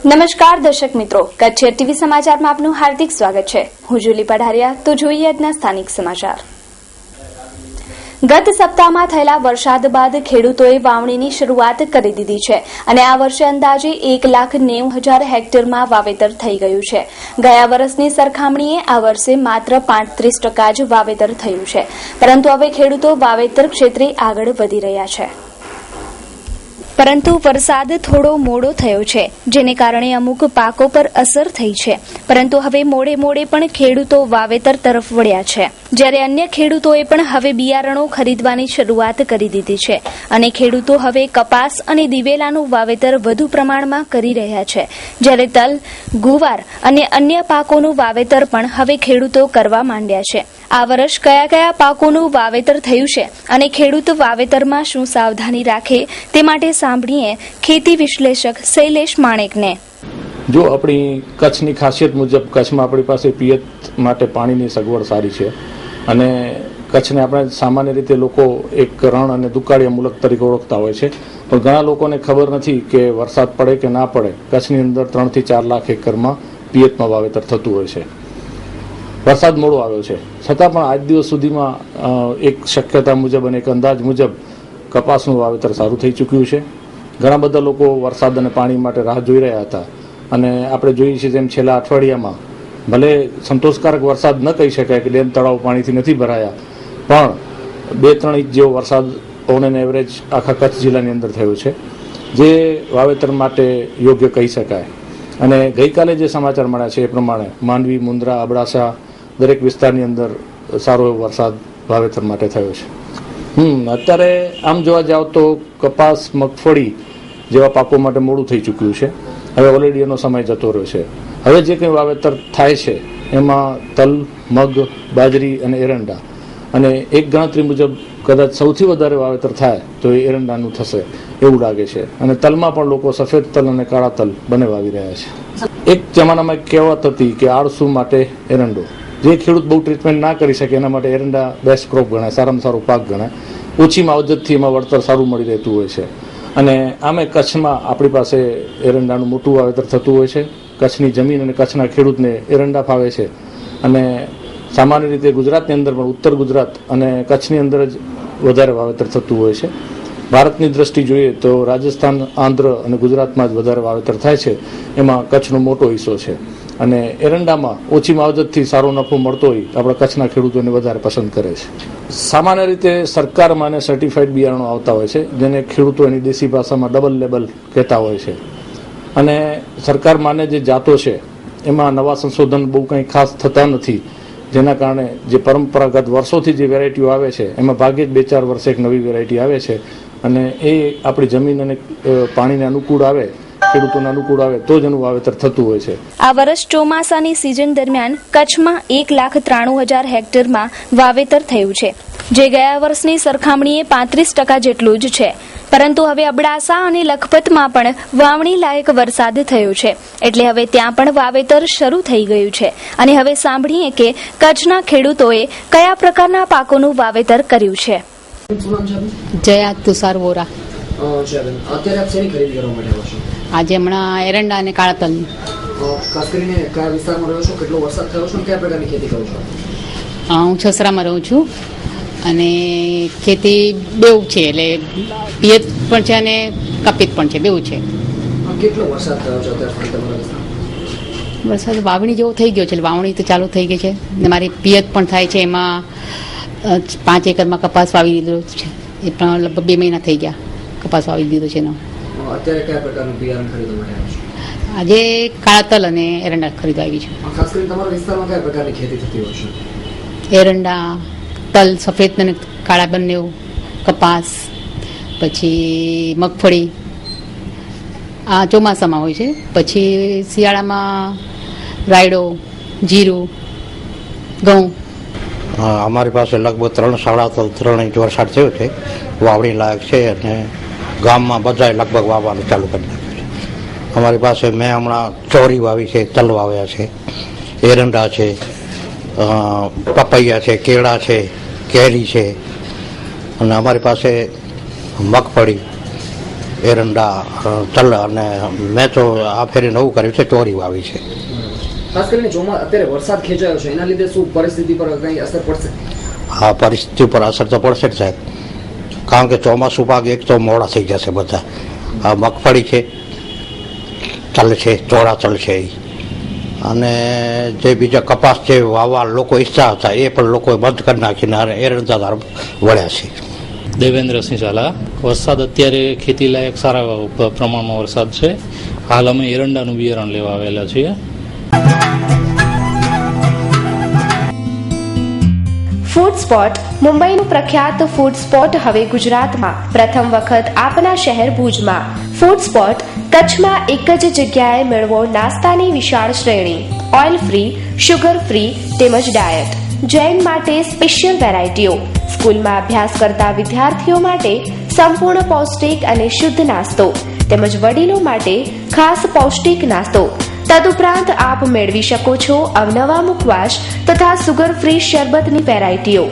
નમસ્કાર દર્શક મિત્રો, કચ્છ ટીવી સમાચારમાં આપનું હાર્દિક સ્વાગત છે. હું જુલી પઢારિયા. તો જોઈએ આજના સ્થાનિક સમાચાર. ગત સપ્તાહમાં થયેલા વરસાદ બાદ ખેડૂતોએ વાવણીની શરૂઆત કરી દીધી છે અને આ વર્ષે અંદાજે 1,90,000 હેક્ટરમાં વાવેતર થઈ ગયું છે. ગયા વર્ષની સરખામણીએ આ વર્ષે માત્ર 35% જ વાવેતર થયું છે, પરંતુ હવે ખેડૂતો વાવેતર ક્ષેત્રે આગળ વધી રહ્યા છે. પરંતુ વરસાદ થોડો મોડો થયો છે, જેને કારણે અમુક પાકો પર અસર થઈ છે. પરંતુ હવે મોડે પણ ખેડૂતો વાવેતર તરફ વળ્યા છે, જ્યારે અન્ય ખેડૂતોએ પણ હવે બિયારણો ખરીદવાની શરૂઆત કરી દીધી છે અને ખેડૂતો હવે કપાસ અને દિવેલાનું વાવેતર વધુ પ્રમાણમાં કરી રહ્યા છે, જ્યારે તલ, ગુવાર અને અન્ય પાકોનું વાવેતર પણ હવે ખેડૂતો કરવા માંડ્યા છે. આ વર્ષ કયા પાકોનું વાવેતર થયું છે અને ખેડૂત વાવેતરમાં શું સાવધાની રાખે તે માટે સાંભળીએ ખેતી વિશ્લેષક શૈલેષ માણેકને. જો આપણી કચ્છની ખાસિયત મુજબ કચ્છમાં આપણી પાસે પિયત માટે પાણીની સગવડ સારી છે અને કચ્છને આપણે સામાન્ય રીતે લોકો એક રણ અને દુકાળિયા મુલક તરીકે ઓળખતા હોય છે, પણ ઘણા લોકોને ખબર નથી કે વરસાદ પડે કે ના પડે કચ્છની અંદર 3 થી 4 લાખ એકરમાં પિયતમાં વાવેતર થતું હોય છે. વરસાદ મોડો આવ્યો છે, છતાં પણ આજ દિવસ સુધીમાં એક શક્યતા મુજબ અને એક અંદાજ મુજબ કપાસનું વાવેતર સારું થઈ ચૂક્યું છે. ઘણા બધા લોકો વરસાદ અને પાણી માટે રાહ જોઈ રહ્યા હતા અને આપણે જોઈએ છીએ તેમ છેલ્લા અઠવાડિયામાં ભલે સંતોષકારક વરસાદ ન કહી શકાય કે ડેમ તળાવ પાણીથી નથી ભરાયા, પણ 2-3 ઇંચ જેવો વરસાદ ઓન એન એવરેજ આખા કચ્છ જિલ્લાની અંદર થયો છે, જે વાવેતર માટે યોગ્ય કહી શકાય. અને ગઈકાલે જે સમાચાર મળ્યા છે એ પ્રમાણે માંડવી, મુન્દ્રા, અબડાસા દરેક વિસ્તારની અંદર સારો એવો વરસાદ વાવેતર માટે થયો છે. અત્યારે આમ જોવા જાવ તો કપાસ, મગફળી જેવા પાકો માટે મોડું થઈ ચૂક્યું છે. હવે ઓલરેડી એનો સમય જતો રહ્યો છે. હવે જે કંઈ વાવેતર થાય છે એમાં તલ, મગ, બાજરી અને એરંડા, અને એક ગણતરી મુજબ કદાચ સૌથી વધારે વાવેતર થાય તો એ એરંડાનું થશે એવું લાગે છે. અને તલમાં પણ લોકો સફેદ તલ અને કાળા તલ બંને વાવી રહ્યા છે. એક જમાનામાં કહેવત હતી કે આળસુ માટે એરંડો. જે ખેડૂત બહુ ટ્રીટમેન્ટ ના કરી શકે એના માટે એરંડા બેસ્ટ ક્રોપ ગણાય, સારામાં સારો પાક ગણાય. ઓછી માવજતથી એમાં વળતર સારું મળી રહેતું હોય છે. અને આમે કચ્છમાં આપણી પાસે એરંડાનું મોટું વાવેતર થતું હોય છે. કચ્છની જમીન અને કચ્છના ખેડૂતને એરંડા ફાવે છે અને સામાન્ય રીતે ગુજરાતની અંદર પણ ઉત્તર ગુજરાત અને કચ્છની અંદર જ વધારે વાવેતર થતું હોય છે. ભારતની દ્રષ્ટિ જોઈએ તો રાજસ્થાન, આંધ્ર અને ગુજરાતમાં જ વધારે વાવેતર થાય છે. એમાં કચ્છનો મોટો હિસ્સો છે અને એરંડામાં ઓછી માવજતથી સારો નફો મળતો હોય આપણા કચ્છના ખેડૂતોને વધારે પસંદ કરે છે. સામાન્ય રીતે સરકારમાં અને સર્ટિફાઈડ બિયારણો આવતા હોય છે, જેને ખેડૂતો એની દેશી ભાષામાં ડબલ લેબલ કહેતા હોય છે. અને સરકાર માને જે જાતો છે એમાં નવા સંશોધન બહુ કંઈ ખાસ થતા નથી, જેના કારણે જે પરંપરાગત વર્ષોથી જે વેરાયટીઓ આવે છે એમાં ભાગ્યે જ 2-4 વર્ષે એક નવી વેરાયટી આવે છે અને એ આપણી જમીન અને પાણીને અનુકૂળ આવે, ખેડૂતોને અનુકૂળ આવે તો જ એનું વાવેતર થતું હોય છે. આ વર્ષ ચોમાસાની સિઝન દરમિયાન કચ્છમાં 1,93,000 હેક્ટરમાં વાવેતર થયું છે, જે ગયા વર્ષની સરખામણીએ 35% જેટલું જ છે. પરંતુ હવે અબડાસા અને લખપતમાં પણ વાવણી લાયક વરસાદ થયો છે, એટલે હવે ત્યાં પણ વાવેતર શરૂ થઈ ગયું છે. અને હવે સાંભળીએ કે કચ્છના ખેડૂતોએ કયા પ્રકારના પાકોનું વાવેતર કર્યું છે. જયા તુષાર વોરા. અત્યારે આપ શેની ખરીદી કરવા માટે આવો છો? આજે હમણાં એરંડા અને કાળા તલ. ખાસ કરીને કયા વિસ્તારમાં રહો છો, કેટલો વરસાદ થયો છે, કયા પ્રકારની ખેતી કરો છો? હું છસરામાં રહું છું અને ખેતી બેઉ છે, એટલે પિયત પણ છે અને કપિત પણ છે, બેઉ છે. કેટલો વરસાદ થયો છે અત્યારે તમારા વિસ્તારમાં? વરસાદ વાવણી જેવો થઈ ગયો છે, વાવણી તો ચાલુ થઈ ગઈ છે ને મારી પિયત પણ થાય છે. એમાં 5 એકરમાં કપાસ વાવી દીધો છે, એ પણ લગભગ 2 મહિના થઈ ગયા કપાસ વાવી દીધો છે એનો. અત્યારે કયા પ્રકારનું બિયારણ ખરીદવા માટે આવ્યો છો? આજે કાળા તલ અને એરંડા ખરીદવા આવી છું. ખાસ કરીને તમારા વિસ્તારમાં કયા પ્રકારની ખેતી થતી હોય છે? એરંડા, તલ, સફેદ અને કાળા બંને, કપાસ, પછી મગફળી આ ચોમાસામાં હોય છે. પછી શિયાળામાં રાયડો, જીરું, ઘઉં. અમારી પાસે લગભગ 3-3.5 ઇંચ વરસાદ થયો છે, વાવણી લાયક છે અને ગામમાં બધાએ લગભગ વાવવાનું ચાલુ કરી નાખ્યું છે. અમારી પાસે મેં હમણાં ચોરી વાવી છે, તલ વાવ્યા છે, એરંડા છે, પપૈયા છે, કેળા છે, કેરી છે અને અમારી પાસે મગફળી એરંડા, તલ, અને મેં તો આ ફેરી નવું કર્યું છે, ચોરી વાવી છે. ખાસ કરીને અત્યારે વરસાદ ખેંચાયો છે, એના લીધે શું પરિસ્થિતિ પર કઈ અસર પડશે? આ પરિસ્થિતિ પર અસર તો પડશે જ સાહેબ, કારણ કે ચોમાસું પાક એક તો મોડા થઈ જશે બધા. આ મગફળી છે, તલ છે, ચોળા તલ છે, અને જે બીજા કપાસ છે વાવવા લોકો ઈચ્છા હતા એ પણ લોકોએ બંધ કરી નાખીને એરંડા તરફ વળ્યા છે. દેવેન્દ્રસિંહ ઝાલા. વરસાદ અત્યારે ખેતી લાયક સારા પ્રમાણમાં વરસાદ છે. હાલ અમે એરંડાનું બિયારણ લેવા આવેલા છીએ. Food spot. મુંબઈનું પ્રખ્યાત ફૂડ સ્પોટ હવે ગુજરાતમાં પ્રથમ વખત આપના શહેર ભુજમાં. ફૂડ સ્પોટ કચ્છમાં એક જ જગ્યાએ મેળવો નાસ્તાની વિશાળ શ્રેણી, ઓઇલ ફ્રી, શુગર ફ્રી તેમજ ડાયટ. જૈન માટે સ્પેશિયલ વેરાયટીઓ, સ્કૂલમાં અભ્યાસ કરતા વિદ્યાર્થીઓ માટે સંપૂર્ણ પૌષ્ટિક અને શુદ્ધ નાસ્તો તેમજ વડીલો માટે ખાસ પૌષ્ટિક નાસ્તો. તદુપરાંત આપ મેળવી શકો છો અવનવા મુખવાસ તથા સુગર ફ્રી શરબતની વેરાયટીઓ.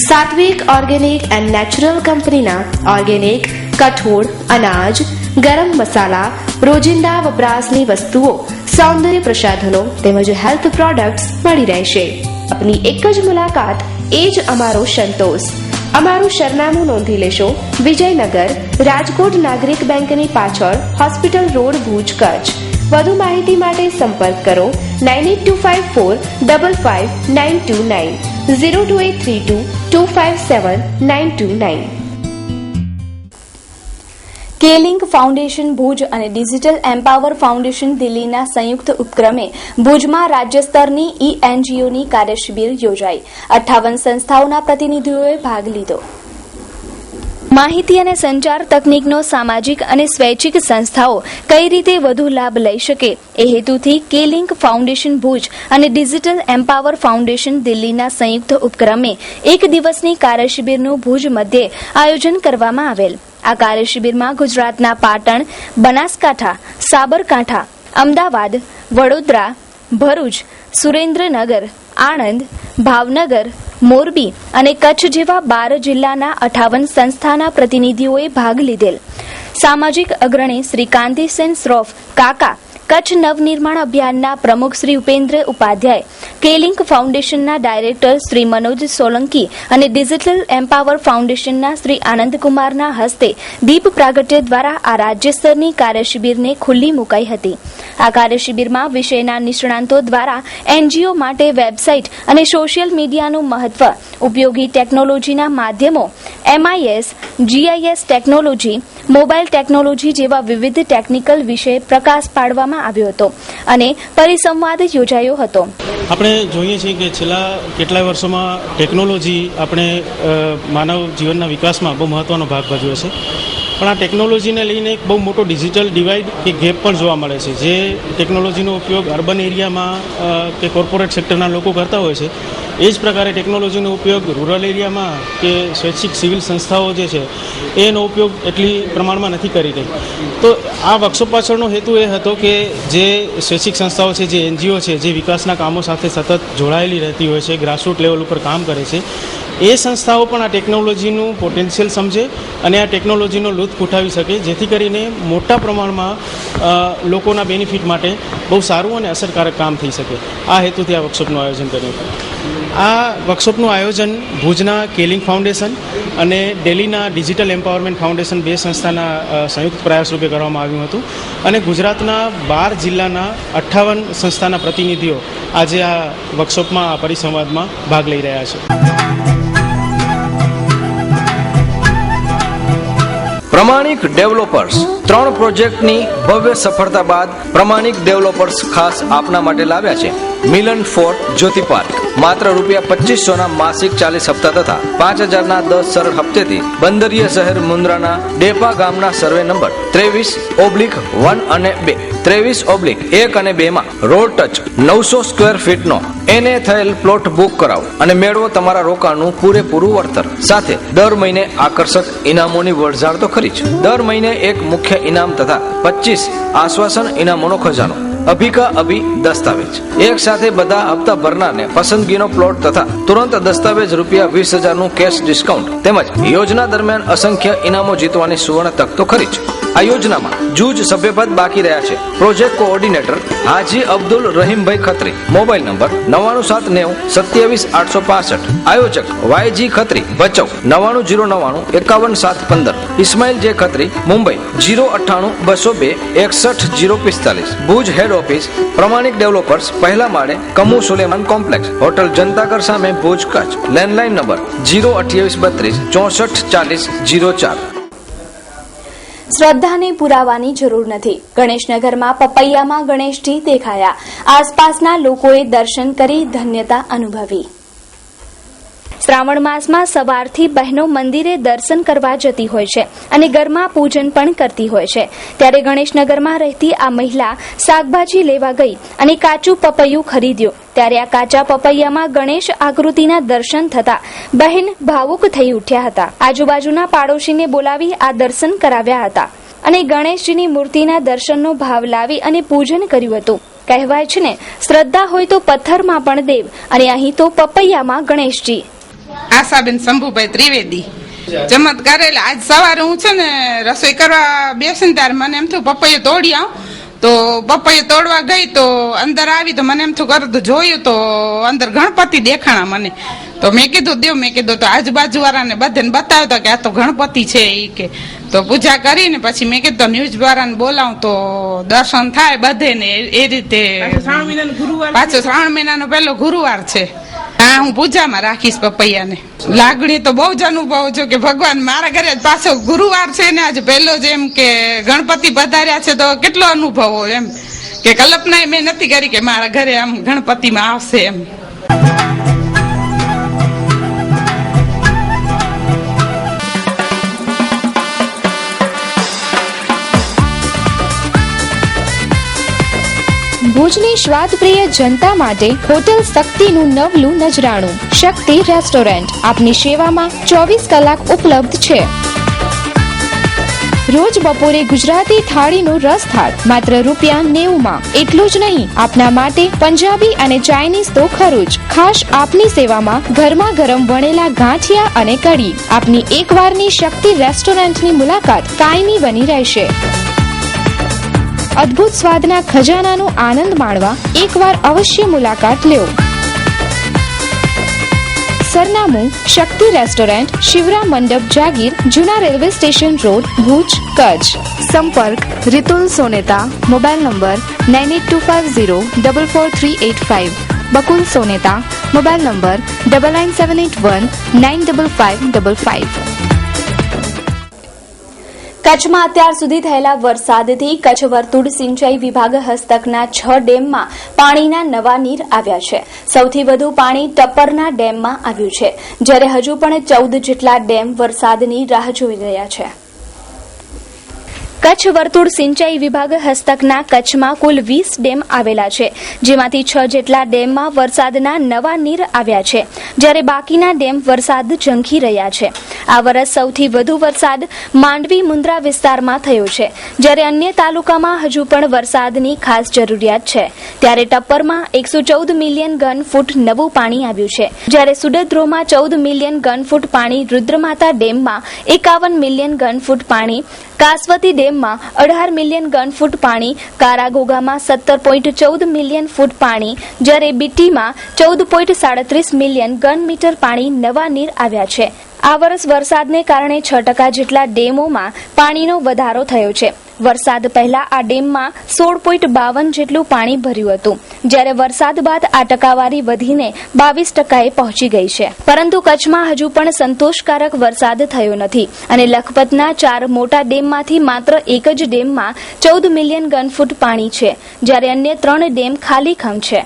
સાત્વિક ઓર્ગેનિક એન્ડ નેચરલ કંપનીના ઓર્ગેનિક કઠોળ, અનાજ, ગરમ મસાલા, રોજિંદા વપરાશની વસ્તુઓ, સૌંદર્ય પ્રસાધનો તેમજ હેલ્થ પ્રોડક્ટ્સ મળી રહેશે. આપની એક જ મુલાકાત એ જ અમારો સંતોષ. અમારું સરનામું નોંધી લેશો: વિજયનગર, રાજકોટ નાગરિક બેંકની પાછળ, હોસ્પિટલ રોડ, ભુજ, કચ્છ. વધુ માહિતી માટે સંપર્ક કરો 9825555929 02832257929. કેલિંક ફાઉન્ડેશન ભુજ અને ડિજિટલ એમ્પાવર ફાઉન્ડેશન દિલ્હીના સંયુક્ત ઉપક્રમે ભુજમાં રાજ્ય સ્તરની ઈ-એનજીઓની કાર્યશિબિર યોજાઈ. 58 સંસ્થાઓના પ્રતિનિધિઓએ ભાગ લીધો. માહિતી અને સંચાર તકનીકનો સામાજિક અને સ્વૈચ્છિક સંસ્થાઓ કઈ રીતે વધુ લાભ લઈ શકે એ હેતુથી કેલિંક ફાઉન્ડેશન ભુજ અને ડિજિટલ એમ્પાવર ફાઉન્ડેશન દિલ્હીના સંયુક્ત ઉપક્રમે એક દિવસની કાર્યશિબિરનું ભુજ મધ્યે આયોજન કરવામાં આવેલ. આ કાર્યશિબિરમાં ગુજરાતના પાટણ, બનાસકાંઠા, સાબરકાંઠા, અમદાવાદ, વડોદરા, ભરૂચ, સુરેન્દ્રનગર, આણંદ, ભાવનગર, મોરબી અને કચ્છ જેવા 12 જિલ્લાના 58 સંસ્થાના પ્રતિનિધિઓએ ભાગ લીધેલ. સામાજિક અગ્રણી શ્રી કાંતિસેન શ્રોફ કાકા, કચ્છ નવનિર્માણ અભિયાનના પ્રમુખ શ્રી ઉપેન્દ્ર ઉપાધ્યાય, કેલિંક ફાઉન્ડેશનના ડાયરેક્ટર શ્રી મનોજ સોલંકી અને ડિજિટલ એમ્પાવર ફાઉન્ડેશનના શ્રી આનંદકુમારના હસ્તે દીપ પ્રાગટ્ય દ્વારા આ રાજ્ય સ્તરની કાર્યશિબિરને ખુલ્લી મુકાઈ હતી. આ કાર્યશિબિરમાં વિષયના નિષ્ણાંતો દ્વારા એનજીઓ માટે વેબસાઇટ અને સોશિયલ મીડિયાનું મહત્વ, ઉપયોગી ટેકનોલોજીના માધ્યમો, MIS, GIS technology, mobile technology જેવા વિવિધ ટેકનિકલ વિશે પ્રકાશ પાડવામાં આવ્યો હતો અને પરિસંવાદ યોજાયો હતો. આપણે જોઈએ છીએ કે છેલ્લા કેટલાય વર્ષોમાં ટેકનોલોજી આપણે માનવ જીવનના વિકાસમાં બહુ મહત્ત્વનો ભાગ ભજવે છે. પણ આ ટેકનોલોજીને લઈને એક બહુ મોટો ડિજિટલ ડિવાઇડ કે ગેપ પણ જોવા મળે છે. જે ટેકનોલોજીનો ઉપયોગ અર્બન એરિયામાં કે કોર્પોરેટ સેક્ટરના લોકો કરતા હોય છે, એ જ પ્રકારે ટેકનોલોજીનો ઉપયોગ રૂરલ એરિયામાં કે સ્વૈચ્છિક સિવિલ સંસ્થાઓ જે છે એનો ઉપયોગ એટલી પ્રમાણમાં નથી કરી રહી. તો આ વર્કશોપ પાછળનો હેતુ એ હતો કે જે સ્વૈચ્છિક સંસ્થાઓ છે, જે એનજીઓ છે, જે વિકાસના કામો સાથે સતત જોડાયેલી રહેતી હોય છે, ગ્રાસરૂટ લેવલ ઉપર કામ કરે છે, એ સંસ્થાઓ પણ આ ટેકનોલોજીનું પોટેન્શિયલ સમજે અને આ ટેકનોલોજીનો લૂત્ફ ઉઠાવી શકે, જેથી કરીને મોટા પ્રમાણમાં લોકોના બેનિફિટ માટે બહુ સારું અને અસરકારક કામ થઈ શકે. આ હેતુથી આ વર્કશોપનું આયોજન કર્યું હતું. આ વર્કશોપનું આયોજન ભુજના કેલિંગ ફાઉન્ડેશન અને દિલ્હીના ડિજિટલ એમ્પાવરમેન્ટ ફાઉન્ડેશન, બે સંસ્થાના સંયુક્ત પ્રયાસ રૂપે કરવામાં આવ્યું હતું અને ગુજરાતના 12 જિલ્લાના 58 સંસ્થાના પ્રતિનિધિઓ આજે આ વર્કશોપમાં, આ પરિસંવાદમાં ભાગ લઈ રહ્યા છે. પ્રમાણિક ડેવલપર્સ 3 પ્રોજેક્ટની ભવ્ય સફળતા બાદ પ્રમાણિક ડેવલપર્સ ખાસ આપના માટે લાવ્યા છે મિલન ફોર્ટ જ્યોતિ પાર્ક. માત્ર ₹2500 માસિક 40 હપ્તા તથા 5000 10 સરળ હપ્તેથી બંદરીય શહેર મુન્દ્રાના ડેપા ગામના સર્વે નંબર 23/1 અને 2, 23/1 અને 2 માં રોડ ટચ 900 સ્ક્વેર ફીટનો એને થયેલ પ્લોટ બુક કરાવો અને મેળવો તમારા રોકાણનું પૂરેપૂરું વળતર. સાથે દર મહિને આકર્ષક ઇનામોની વરઝાળ તો ખરી જ. દર મહિને એક મુખ્ય ઇનામ તથા 25 આશ્વાસન ઇનામોનો ખજાનો. અભિકા અભી દસ્તાવેજ. એક સાથે બધા હપ્તા ભરનારને પસંદગીનો પ્લોટ તથા તુરંત દસ્તાવેજ ₹20,000 નું કેશ ડિસ્કાઉન્ટ તેમજ યોજના દરમિયાન અસંખ્ય ઇનામો જીતવાની સુવર્ણ તક તો ખરી જ. આ યોજનામાં જૂજ સભ્યપદ બાકી રહ્યા છે. Project coordinator Haji Abdul Rahimbhai Khatri. Mobile number 9790272865. આયોજક YG Khatri Bhachau 9909915715. Ismail J Khatri Mumbai 098-202-61045. Bhuj head office Pramanik developers, પહેલા માળે, કમુ સુલેમાન કોમ્પ્લેક્સ, હોટલ જનતાકર સામે, ભુજ કચ્છ. Landline number 02832 644004. શ્રદ્ધાને પુરાવાની જરૂર નથી. ગણેશનગરમાં પપૈયામાં ગણેશજી દેખાયા. આસપાસના લોકોએ દર્શન કરી ધન્યતા અનુભવી. શ્રાવણ માસમાં સવારથી બહેનો મંદિરે દર્શન કરવા જતી હોય છે અને ઘરમાં પૂજન પણ કરતી હોય છે. ત્યારે ગણેશનગરમાં રહેતી આ મહિલા શાકભાજી લેવા ગઈ અને કાચું પપૈયું ખરીદ્યું. ત્યારે આ કાચા પપૈયામાં ગણેશ આકૃતિના દર્શન થતા બહેન ભાવુક થઈ ઉઠ્યા હતા. આજુબાજુના પાડોશીને બોલાવી આ દર્શન કરાવ્યા હતા અને ગણેશજીની મૂર્તિના દર્શનનો ભાવ લાવી અને પૂજન કર્યું હતું. કહેવાય છે ને, શ્રદ્ધા હોય તો પથ્થરમાં પણ દેવ, અને અહીં તો પપૈયામાં ગણેશજી. આશાબેન શંભુભાઈ ત્રિવેદી. ચમત્કાર એટલે આજ સવારે હું છે ને રસોઈ કરવા બેસીને ત્યારે મને એમ થયું પપૈયું તોડી આવ. તો પપૈયું તોડવા ગઈ તો અંદર આવી તો મને એમ થયું કરતું જોયું તો અંદર ગણપતિ દેખાણા મને. તો મેં કીધું તો આજુબાજુ વાળાને બધાને બતાવ્યો કે આ તો ગણપતિ છે એ કે. તો પૂજા કરીને પછી મેં કીધું ન્યૂઝ વાળાને બોલાવું તો દર્શન થાય બધે ને એ રીતે. પાછો શ્રાવણ મહિનાનો પહેલો ગુરુવાર છે. હા, હું પૂજામાં રાખીશ પપૈયાને. લાગણી તો બહુ જ અનુભવ છો કે ભગવાન મારા ઘરે પાછો ગુરુવાર છે ને આજે પહેલો જ એમ કે ગણપતિ પધાર્યા છે તો કેટલો અનુભવ હોય એમ કે કલ્પના મેં નથી કરી કે મારા ઘરે આમ ગણપતિમાં આવશે એમ. ભુજની સ્વાદપ્રિય જનતા માટે હોટેલ શક્તિનું નવલું નજરાણું. શક્તિ રેસ્ટોરન્ટ આપની સેવામાં 24 કલાક ઉપલબ્ધ છે. રોજ બપોરે ગુજરાતી થાળીનું રસ થાળ માત્ર ₹90. એટલું જ નહીં, આપના માટે પંજાબી અને ચાઇનીઝ તો ખરું જ. ખાસ આપની સેવામાં ગરમા ગરમ વણેલા ગાંઠિયા અને કઢી. આપની એકવારની શક્તિ રેસ્ટોરન્ટની મુલાકાત કાયમી બની રહેશે. અદ્ભુત સ્વાદના ખજાનાનો આનંદ માણવા એકવાર અવશ્ય મુલાકાત લ્યો. સરનામું શક્તિ રેસ્ટોરન્ટ, શિવરામ મંડપ, જાગીર, જૂના railway station road, Bhuj, Kutch. સંપર્ક Ritul Soneta. Mobile number 9825044385. Bakul Soneta. Mobile number 9978195555. કચ્છમાં અત્યાર સુધી થયેલા વરસાદથી કચ્છ વર્તુળ સિંચાઈ વિભાગ હસ્તકના 6 ડેમમાં પાણીના નવા નીર આવ્યા છે. સૌથી વધુ પાણી ટપ્પરના ડેમમાં આવ્યું છે, જ્યારે હજુ પણ 14 જેટલા ડેમ વરસાદની રાહ જોઈ રહ્યા છે. કચ્છ વર્તુળ સિંચાઈ વિભાગ હસ્તકના કચ્છમાં કુલ 20 ડેમ આવેલા છે, જેમાંથી 6 જેટલા ડેમમાં વરસાદના નવા નીર આવ્યા છે, જ્યારે બાકીના ડેમ વરસાદ ઝંખી રહ્યા છે. આ વર્ષ સૌથી વધુ વરસાદ માંડવી મુન્દ્રા વિસ્તારમાં થયો છે, જ્યારે અન્ય તાલુકામાં હજુ પણ વરસાદની ખાસ જરૂરિયાત છે. ત્યારે ટપ્પરમાં 114 મિલિયન ઘન ફૂટ નવું પાણી આવ્યું છે, જ્યારે સુડદ્રોમાં 14 મિલિયન ઘન ફૂટ પાણી, રુદ્રમાતા ડેમમાં 51 મિલિયન ઘન ફૂટ પાણી, કાસવતી ડેમમાં 18 મિલિયન ઘન ફૂટ પાણી, કારાગોગામાં 17.14 મિલિયન ફૂટ પાણી, જ્યારે બીટીમાં 14.37 મિલિયન ઘન મીટર પાણી નવા નીર આવ્યા છે. આ વર્ષ વરસાદને કારણે 6% જેટલા ડેમોમાં પાણીનો વધારો થયો છે. વરસાદ પહેલા આ ડેમમાં 16.52 જેટલું પાણી ભર્યું હતું, જ્યારે વરસાદ બાદ આ ટકાવારી વધીને 22% પહોંચી ગઈ છે. પરંતુ કચ્છમાં હજુ પણ સંતોષકારક વરસાદ થયો નથી અને લખપતના 4 મોટા ડેમમાંથી માત્ર એક જ ડેમમાં 14 મિલિયન ઘન ફૂટ પાણી છે, જ્યારે અન્ય 3 ડેમ ખાલીખમ છે.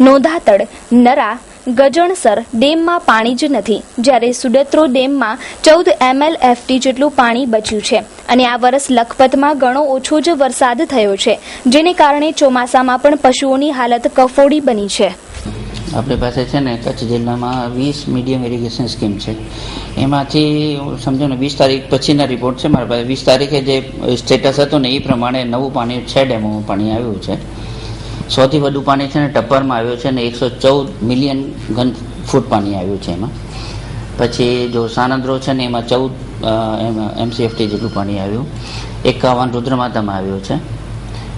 નોંધાતડ, નરા, ગજણસર ડેમમાં પાણી જ નથી, જ્યારે સુડત્રો ડેમમાં 14 MLFT જેટલું પાણી બચ્યું છે. અને આ વર્ષ લખપતમાં ઘણો ઓછો જ વરસાદ થયો છે, જેને કારણે ચોમાસામાં પણ પશુઓની હાલત કફોડી બની છે. આપણી પાસે છે ને કચ્છ જિલ્લામાં 20 મીડિયમ ઇરિગેશન સ્કીમ છે. એમાંથી સમજો ને 20 તારીખ પછીના રિપોર્ટ છે મારા પાસે. 20 તારીખે જે સ્ટેટસ હતું ને એ પ્રમાણે નવું પાણી 6 ડેમોમાં પાણી આવ્યું છે. સૌથી વધુ પાણી છે ને ટપ્પરમાં આવ્યું છે ને 114 મિલિયન ઘન ફૂટ પાણી આવ્યું છે એમાં. પછી જો સાનંદ્રો છે ને એમાં 14 MCFT જેટલું પાણી આવ્યું. 51 રુદ્રમાતામાં આવ્યો છે.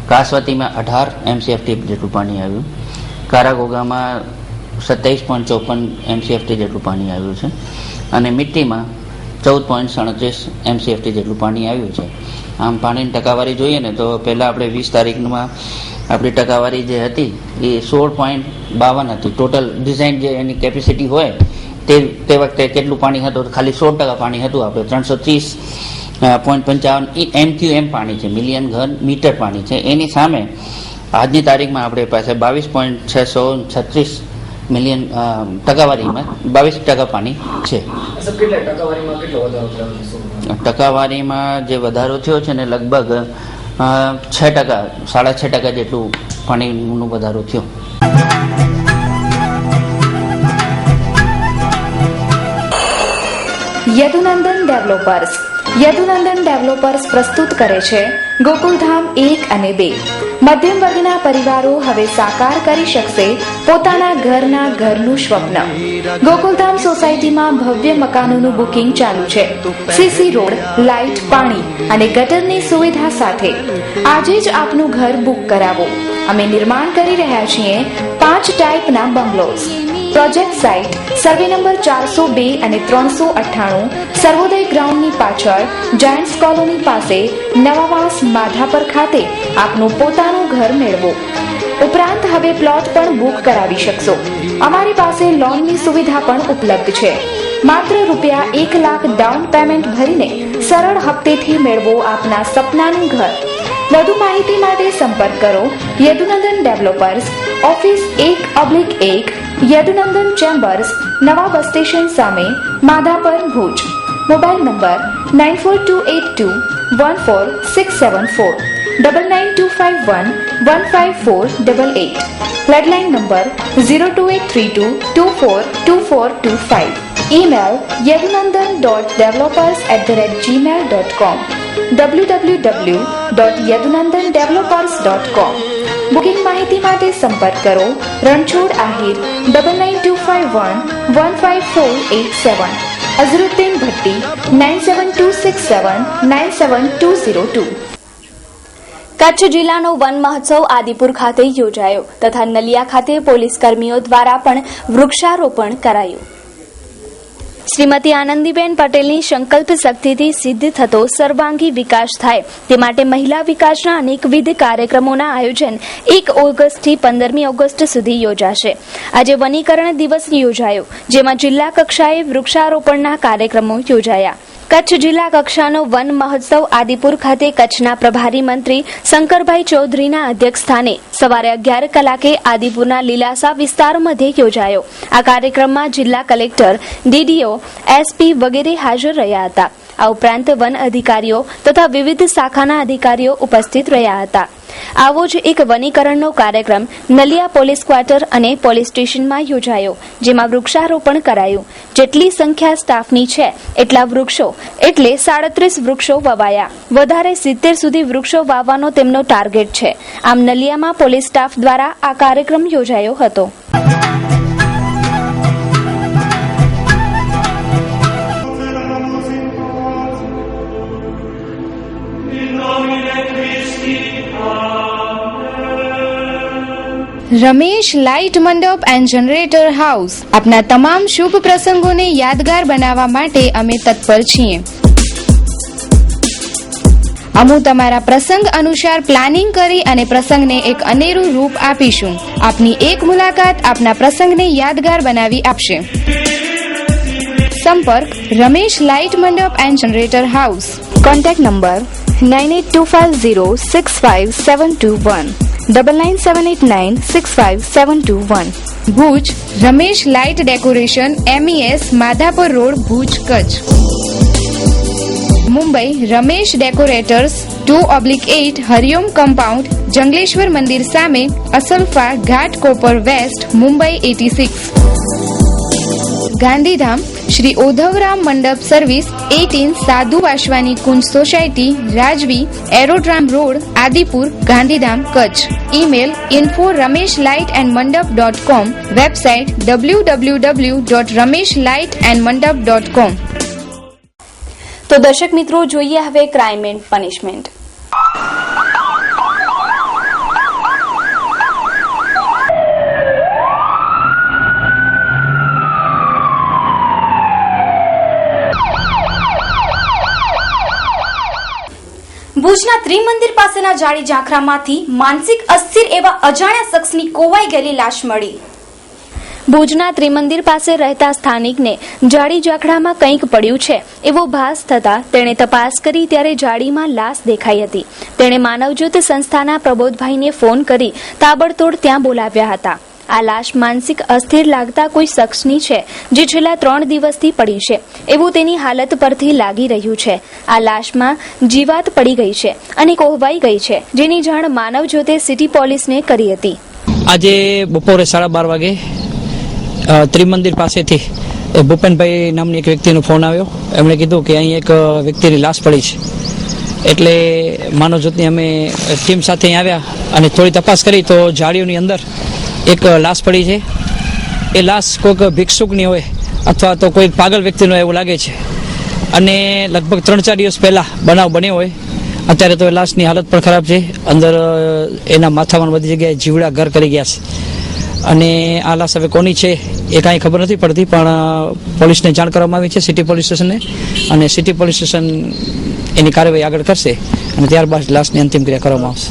કાસવતીમાં 18 MCFT જેટલું પાણી આવ્યું. કારાગોગામાં 27.54 MCFT જેટલું પાણી આવ્યું છે અને મિટ્ટીમાં 14.37 MCFT જેટલું પાણી આવ્યું છે. આમ પાણીની ટકાવારી જોઈએ ને તો પહેલાં આપણે 20 તારીખમાં આપણી ટકાવારી જે હતી એ 16.52 હતી. ટોટલ ડિઝાઇન જે એની કેપેસિટી હોય તે વખતે કેટલું પાણી હતું? ખાલી 16% પાણી હતું. આપણે 330.55 MQM પાણી છે, મિલિયન ઘન મીટર પાણી છે. એની સામે આજની તારીખમાં આપણે પાસે 22.636 મિલિયન ટકાવારીમાં 22% પાણી છે. ટકાવારીમાં જે વધારો થયો છે ને લગભગ 6%, 6.5% જેટલું પાણીનો વધારો થયો. યદુનંદન ડેવલપર્સ પ્રસ્તુત કરે છે ગોકુલધામ 1 અને 2. મધ્યમ વર્ગના પરિવારો હવે સાકાર કરી શકશે પોતાના ઘરનું સ્વપ્ન. ગોકુલધામ સોસાયટીમાં ભવ્ય મકાનોનું બુકિંગ ચાલુ છે. સીસી રોડ, લાઇટ, પાણી અને ગટરની સુવિધા સાથે આજે જ આપનું ઘર બુક કરાવો. અમે નિર્માણ કરી રહ્યા છીએ 5 ટાઈપના bungalows. Project site survey number 402 અને 398 સર્વોદય ગ્રાઉન્ડની પાછળ જાયન્ટ્સ કોલોની પાસે નવાવાસ માધાપર ખાતે આપનું પોતાનું ઘર મેળવો. ઉપરાંત હવે પ્લોટ પણ બુક કરાવી શકશો. અમારી પાસે લોનની સુવિધા પણ ઉપલબ્ધ છે. માત્ર રૂપિયા 1 લાખ ડાઉન પેમેન્ટ ભરીને સરળ હપ્તેથી મેળવો આપના સપનાનું ઘર. વધુ માહિતી માટે સંપર્ક કરો Yadunandan developers, office 1/1, Yadunandan chambers, નવા બસ સ્ટેશન સામે, Madhapar, Bhuj. Mobile number 9428214674, 9925115488. Landline number 02832242425. Email yadunandan.developers@gmail.com, www.yadunandandevelopers.com. Booking માહિતી માટે સંપર્ક કરો રણછોડ આહિર 9925115487, અઝરુદ્દીન ભટ્ટી 9726797202. કચ્છ જિલ્લાનો વન મહોત્સવ આદિપુર ખાતે યોજાયો તથા નલિયા ખાતે પોલીસ કર્મીઓ દ્વારા પણ વૃક્ષારોપણ કરાયું. શ્રીમતી આનંદીબેન પટેલની સંકલ્પ શક્તિથી સિદ્ધ થતો સર્વાંગી વિકાસ થાય તે માટે મહિલા વિકાસના અનેકવિધ કાર્યક્રમોના આયોજન 1 ઓગસ્ટથી 15મી ઓગસ્ટ સુધી યોજાશે. આજે વનીકરણ દિવસ યોજાયો, જેમાં જિલ્લા કક્ષાએ વૃક્ષારોપણના કાર્યક્રમો યોજાયા. કચ્છ જિલ્લા કક્ષાનો વન મહોત્સવ આદિપુર ખાતે કચ્છના પ્રભારી મંત્રી શંકરભાઈ ચૌધરીના અધ્યક્ષસ્થાને સવારે 11 કલાકે આદિપુરના લીલાસા વિસ્તાર મધ્યે યોજાયો. આ કાર્યક્રમમાં જિલ્લા કલેક્ટર, ડીડીઓ, એસપી વગેરે હાજર રહ્યા હતા. આ ઉપરાંત વન અધિકારીઓ તથા વિવિધ શાખાના અધિકારીઓ ઉપસ્થિત રહ્યા હતા. આવો જ એક વનીકરણનો કાર્યક્રમ નલિયા પોલીસ ક્વાર્ટર અને પોલીસ સ્ટેશનમાં યોજાયો, જેમાં વૃક્ષારોપણ કરાયું. જેટલી સંખ્યા સ્ટાફની છે એટલા વૃક્ષો એટલે 37 વૃક્ષો વવાયા. વધારે 70 સુધી વૃક્ષો વાવવાનો તેમનો ટાર્ગેટ છે. આમ નલિયામાં પોલીસ સ્ટાફ દ્વારા આ કાર્યક્રમ યોજાયો હતો. રમેશ લાઇટ મંડપ એન્ડ જનરેટર હાઉસ. આપના તમામ શુભ પ્રસંગોને યાદગાર બનાવવા માટે અમે તત્પર છીએ. અમે તમારા પ્રસંગ અનુસાર પ્લાનિંગ કરી અને પ્રસંગને એક અનેરું રૂપ આપીશું. આપની એક મુલાકાત આપના પ્રસંગને યાદગાર બનાવી આપશે. સંપર્ક રમેશ લાઇટ મંડપ and generator house. Contact number 9825065721, 9978965721. Bhuj Ramesh light decoration, MES, Madhapar road, Bhuj, Kutch. Mumbai Ramesh decorators 2/8, Hariom compound, Jangleshwar મંદિર સામે, અસલફા ઘાટ, કોપર વેસ્ટ, મુંબઈ 86. ગાંધીધામ શ્રી ઓધવરામ મંડપ સર્વિસ 18, સાધુ વાસવાની કુંજ સોસાયટી, રાજવી, aerodrome road, Adipur, Gandhidham, Kutch. Email info@rameshlightandmandap.com, website www.rameshlightandmandap.com. તો દર્શક મિત્રો, જોઈએ હવે ક્રાઇમ એન્ડ પનિશમેન્ટ. ભુજના ત્રિમંદિર પાસેના જાડી ઝાંખરામાંથી માનસિક અસ્થિર એવા અજાણ્યા શખ્સની કોવાઈ ગયેલી લાશ મળી. ભુજના ત્રિમંદિર પાસે રહેતા સ્થાનિકને જાડી ઝાંખરામાં કંઈક પડ્યું છે એવો ભાસ થતા તેણે તપાસ કરી ત્યારે જાડીમાં લાશ દેખાઈ હતી. તેણે માનવજ્યોત સંસ્થાના પ્રબોધભાઈને ફોન કરી તાબડતોડ ત્યાં બોલાવ્યા હતા. આ લાશ માનસિક અસ્થિર લાગતા કોઈ શખ્સની છે જે છેલ્લા 3 દિવસથી પડી છે એવું તેની હાલત પરથી લાગી રહ્યું છે. આ લાશમાં જીવાત પડી ગઈ છે અને કોહવાઈ ગઈ છે, જેની જાણ માનવજ્યોતે સિટી પોલીસને કરી હતી. આજે બપોરે 12:30 વાગે ત્રિમંદિર પાસેથી ભૂપેનભાઈ નામની એક વ્યક્તિનો ફોન આવ્યો. એમણે કીધું કે અહીં એક વ્યક્તિની લાશ પડી છે. એટલે માનવજ્યોતની અમે ટીમ સાથે અહીં આવ્યા અને થોડી તપાસ કરી તો જાળીઓની અંદર એક લાશ પડી છે. એ લાશ કોઈક ભિક્ષુકની હોય અથવા તો કોઈ પાગલ વ્યક્તિનો એવું લાગે છે અને લગભગ 3-4 દિવસ પહેલા બનાવ બન્યો હોય. અત્યારે તો એ લાશની હાલત પણ ખરાબ છે. અંદર એના માથામાં બધી જગ્યાએ જીવડા ઘર કરી ગયા છે અને આ લાશ હવે કોની છે એ કાંઈ ખબર નથી પડતી, પણ પોલીસને જાણ કરવામાં આવી છે, સિટી પોલીસ સ્ટેશનને, અને સિટી પોલીસ સ્ટેશન એની કાર્યવાહી આગળ કરશે અને ત્યારબાદ લાશની અંતિમ ક્રિયા કરવામાં આવશે.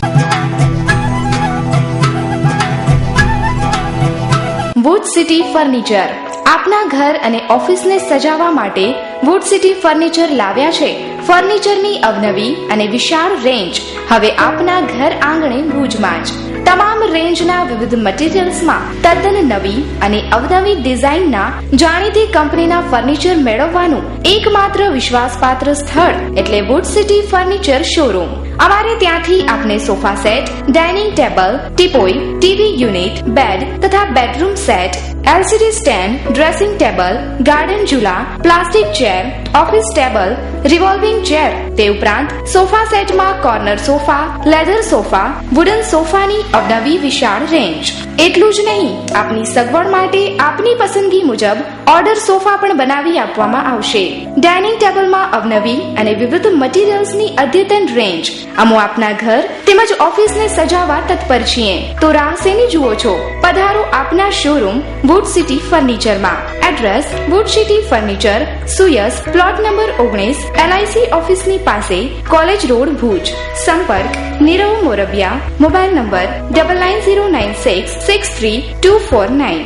વુડ સિટી ફર્નિચર આપના ઘર અને ઓફિસને સજાવવા માટે વુડ સિટી ફર્નિચર લાવ્યા છે ફર્નિચરની અવનવી અને વિશાળ રેન્જ. હવે આપના ઘર આંગણે ભુજમાં જ તમામ રેન્જના વિવિધ મટીરીયલ્સમાં તદ્દન નવી અને અવનવી ડિઝાઇનના જાણીતી કંપનીના ફર્નિચર મેળવવાનું એકમાત્ર વિશ્વાસપાત્ર સ્થળ એટલે વુડ સિટી ફર્નિચર શોરૂમ. અમારે ત્યાંથી આપને sofa set, dining table, teapoy, TV unit, bed તથા bedroom set, LCD stand, dressing table, garden ઝૂલા, plastic chair, office table, revolving chair, તે ઉપરાંત સોફા સેટમાં corner sofa, leather sofa, wooden સોફાની અવનવી વિશાળ રેન્જ. એટલું જ નહીં, આપની સગવડ માટે આપની પસંદગી મુજબ ઓર્ડર સોફા પણ બનાવી આપવામાં આવશે. ડાઇનિંગ ટેબલમાં અવનવી અને વિવિધ મટીરીયલ્સની અદ્યતન રેન્જ. અમો આપના ઘર તેમજ ઓફિસને સજાવવા તત્પર છીએ, તો રાહ શેની જુઓ છો? પધારો આપના શોરૂમ વુડ સિટી ફર્નિચરમાં. એડ્રેસ વુડ સિટી ફર્નિચર, સુયસ, પ્લોટ નંબર 19, LIC ઓફિસની પાસે, કોલેજ રોડ, ભુજ. સંપર્ક નીરવ મોરબિયા. Mobile number 9906632449.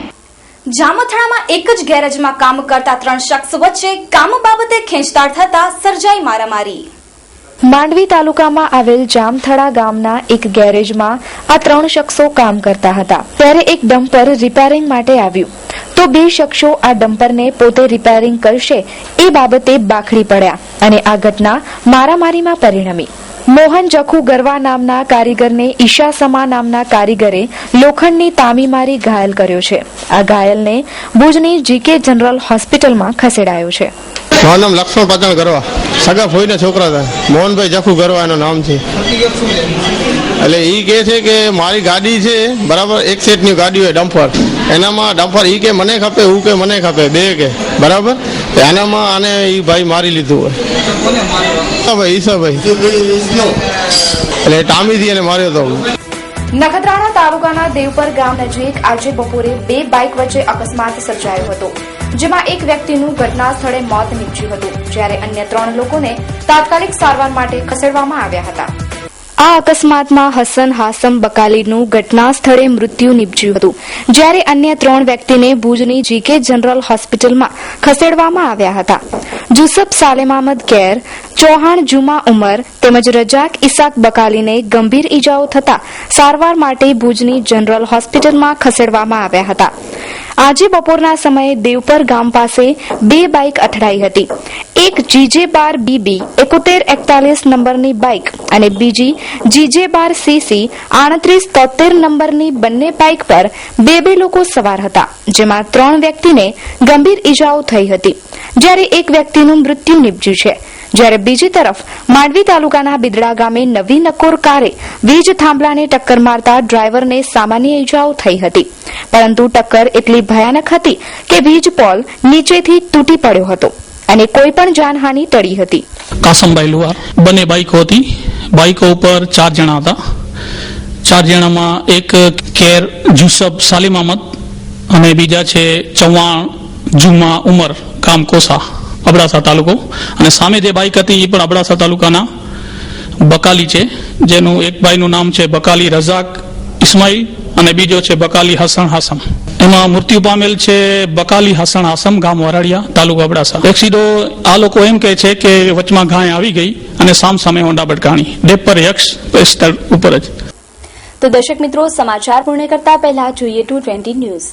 જામથાણામાં એક જ ગેરેજમાં કામ કરતા 3 શખ્સ વચ્ચે કામ બાબતે ખેંચતાણ થતા સર્જાઈ મારામારી. માંડવી તાલુકામાં આવેલ જામથડા ગામના એક ગેરેજમાં આ 3 શખ્સો કામ કરતા હતા. ત્યારે એક ડમ્પર રિપેરિંગ માટે આવ્યું તો 2 શખ્સો આ ડમ્પરને પોતે રિપેરિંગ કરશે એ બાબતે બાખડી પડ્યા અને આ ઘટના મારામારીમાં પરિણમી. મોહન જખુ ગરવા નામના કારીગરને ઈશા સમા નામના કારીગરે લોખંડની તામી મારી ઘાયલ કર્યો છે. આ ઘાયલને ભુજની જીકે જનરલ હોસ્પિટલમાં ખસેડાયો છે. મારું નામ લક્ષ્મણ પાટણ ગરવા, સગા ફોઈને છોકરા હતા. મોહનભાઈ જખુ ગરવા એનું નામ છે. એટલે એ કહે છે કે મારી ગાડી છે બરાબર, એક સેટની ગાડી હોય ડમ્પર, એનામાં ડમ્પર એ કે મને ખપે, હું કે મને ખપે, બે કે બરાબર, એનામાં આને એ ભાઈ મારી લીધું હોય. ઈસાભાઈ એટલે ટામીથી એને માર્યો હતો. નખત્રાણા તાલુકાના દેવપર ગામ નજીક આજે બપોરે 2 બાઇક વચ્ચે અકસ્માત સર્જાયો હતો, જેમાં એક વ્યક્તિનું ઘટના સ્થળે મોત નીપજ્યું હતું, જ્યારે અન્ય 3 લોકોને તાત્કાલિક સારવાર માટે ખસેડવામાં આવ્યા હતા. આ અકસ્માતમાં હસન હાસમ બકાલીનું ઘટના સ્થળે મૃત્યુ નીપજ્યું હતું, જ્યારે અન્ય 3 વ્યક્તિને ભુજની જીકે જનરલ હોસ્પિટલમાં ખસેડવામાં આવ્યા હતા. જુસફ સાલેમ અહમદ કેર, ચૌહાણ જુમા ઉમર તેમજ રજાક ઇસાક બકાલીને ગંભીર ઈજાઓ થતા સારવાર માટે ભુજની જનરલ હોસ્પિટલમાં ખસેડવામાં આવ્યા હતા. આજે બપોરના સમયે દેવપર ગામ પાસે 2 બાઇક અથડાઈ હતી. એક GJ12BB 7141 નંબરની બાઇક અને બીજી GJ12CC 3873 નંબરની બંને બાઇક પર 2 લોકો સવાર હતા, જેમાં 3 વ્યક્તિને ગંભીર ઈજાઓ થઈ હતી, જ્યારે એક વ્યક્તિનું મૃત્યુ નીપજ્યું છે. જ્યારે બીજી તરફ માંડવી તાલુકાના બિદડા ગામે નવી નકોર કારે વીજ થાંભલાને ટક્કર મારતા ડ્રાઈવરને સામાન્ય ઈજાઓ થઈ હતી, પરંતુ ટક્કર એટલી ભયાનક હતી કે વીજ પોલ નીચેથી તૂટી પડ્યો હતો અને કોઈ પણ જાનહાનિ ટળી હતી. કાસમભાઈ લુહાર, બંને બાઇકો હતી. બાઇકો ઉપર 4 જણા હતા. 4 જણામાં એક કેર જુસફ સાલિમ અહમદ અને બીજા છે ચૌહાણ જુમા ઉમર, ગામ કોસા, અબડાસા તાલુકો, અને સામે જે બાઇક હતી એ પણ અબડાસા તાલુકાના બકાલી છે, જેનું એક ભાઈનું નામ છે બકાલી રઝાક ઇસ્માઇલ અને બીજો છે બકાલી હસન હાસમ. એમાં મૃત્યુ પામેલ છે બકાલી હસન હાસમ, ગામ વરાડિયા, તાલુકો અબડાસા. એક્સિડો આ લોકો એમ કહે છે કે વચમાં ગાય આવી ગઈ અને સામ સામે હોન્ડા ભટકાણી, ડેપ પર યક્ષ સ્થળ ઉપર જ. તો દર્શક મિત્રો, સમાચાર પૂર્ણ કરતા પહેલા જોઈએ 220 ન્યૂઝ.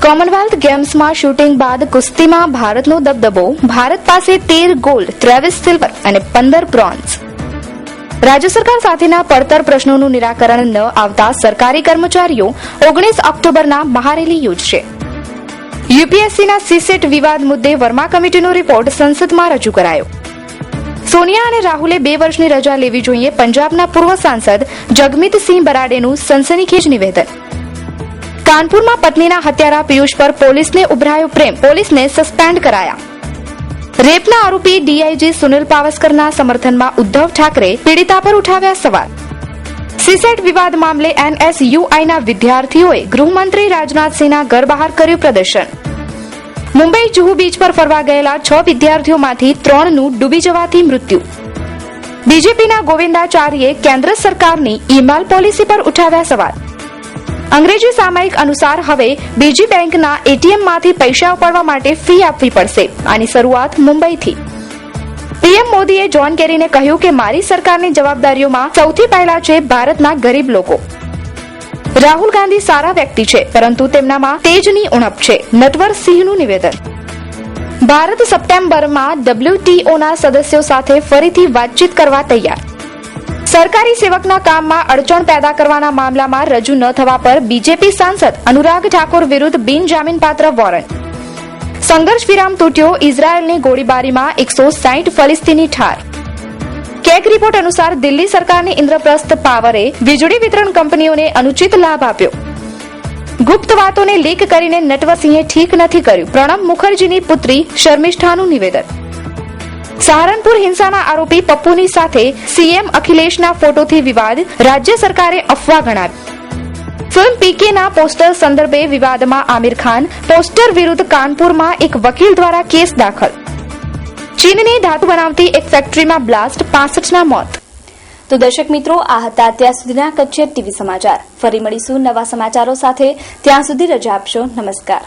કોમનવેલ્થ ગેમ્સમાં શૂટિંગ બાદ કુસ્તીમાં ભારતનો દબદબો. ભારત પાસે 13 ગોલ્ડ, 23 સિલ્વર અને 15 બ્રોન્ઝ. રાજ્ય સરકાર સાથેના પડતર પ્રશ્નોનું નિરાકરણ ન આવતા સરકારી કર્મચારીઓ 19 ઓક્ટોબરના મહારેલી યોજશે. યુપીએસસીના સીસેટ વિવાદ મુદ્દે વર્મા કમિટીનો રિપોર્ટ સંસદમાં રજૂ કરાયો. સોનિયા અને રાહુલે 2 વર્ષની રજા લેવી જોઈએ, પંજાબના પૂર્વ સાંસદ જગમીતસિંહ બરાડેનું સનસનીખેજ નિવેદન. કાનપુરમાં પત્નીના હત્યારા પિયુષ પર પોલીસને ઉભરાયો પ્રેમ, પોલીસને સસ્પેન્ડ કરાયા. રેપના આરોપી ડીઆઈજી સુનિલ પાવસ્કરના સમર્થનમાં ઉદ્ધવ ઠાકરે પીડિતા પર ઉઠાવ્યા સવાલ. સીસેટ વિવાદ મામલે એનએસયુઆઈના વિદ્યાર્થીઓએ ગૃહમંત્રી રાજનાથસિંહના ઘર બહાર કર્યું પ્રદર્શન. મુંબઈ જુહુ બીચ પર ફરવા ગયેલા 6 વિદ્યાર્થીઓમાંથી 3નું ડૂબી જવાથી મૃત્યુ. બીજેપીના ગોવિંદાચાર્યે કેન્દ્ર સરકારની ઈમેલ પોલિસી પર ઉઠાવ્યા સવાલ. અંગ્રેજી સામયિક અનુસાર હવે બીજી બેંકના એટીએમમાંથી પૈસા ઉપાડવા માટે ફી આપવી પડશે. આની શરૂઆત મુંબઈથી. પીએમ મોદીએ જોન કેરીને કહ્યું કે મારી સરકારની જવાબદારીઓમાં સૌથી પહેલા છે ભારતના ગરીબ લોકો. રાહુલ ગાંધી સારા વ્યક્તિ છે, પરંતુ તેમનામાં તેજની ઉણપ છે, નટવરસિંહનું નિવેદન. ભારત સપ્ટેમ્બરમાં ડબલ્યુટીઓના સદસ્યો સાથે ફરીથી વાતચીત કરવા તૈયાર. સરકારી સેવકના કામમાં અડચણ પેદા કરવાના મામલામાં રજૂ ન થવા પર બીજેપી સાંસદ અનુરાગ ઠાકુર વિરુદ્ધ બિનજામીનપાત્ર વોરંટ. સંઘર્ષ વિરામ તૂટ્યો, ઇઝરાયેલની ગોળીબારીમાં 160 ફલસ્તીની ઠાર. કેગ રિપોર્ટ અનુસાર દિલ્હી સરકારની ઇન્દ્રપ્રસ્થ પાવરે વીજળી વિતરણ કંપનીઓને અનુચિત લાભ આપ્યો. ગુપ્ત વાતોને લીક કરીને નટવરસિંહે ઠીક નથી કર્યું, પ્રણબ મુખર્જીની પુત્રી શર્મિષ્ઠાનું નિવેદન. સહારનપુર હિંસાના આરોપી પપ્પુની સાથે સીએમ અખિલેશના ફોટોથી વિવાદ, રાજ્ય સરકારે અફવા ગણાવી. ફિલ્મ પીકેના પોસ્ટર સંદર્ભે વિવાદમાં આમિર ખાન, પોસ્ટર વિરુદ્ધ કાનપુરમાં એક વકીલ દ્વારા કેસ દાખલ. ચીનની ધાતુ બનાવતી એક ફેક્ટરીમાં બ્લાસ્ટ, 65ના મોત. તો દર્શક મિત્રો, આ હતા અત્યાર સુધીના કચ્છ ટીવી સમાચાર. ફરી મળીશું નવા સમાચારો સાથે. ત્યાં સુધી રજા આપશો. નમસ્કાર.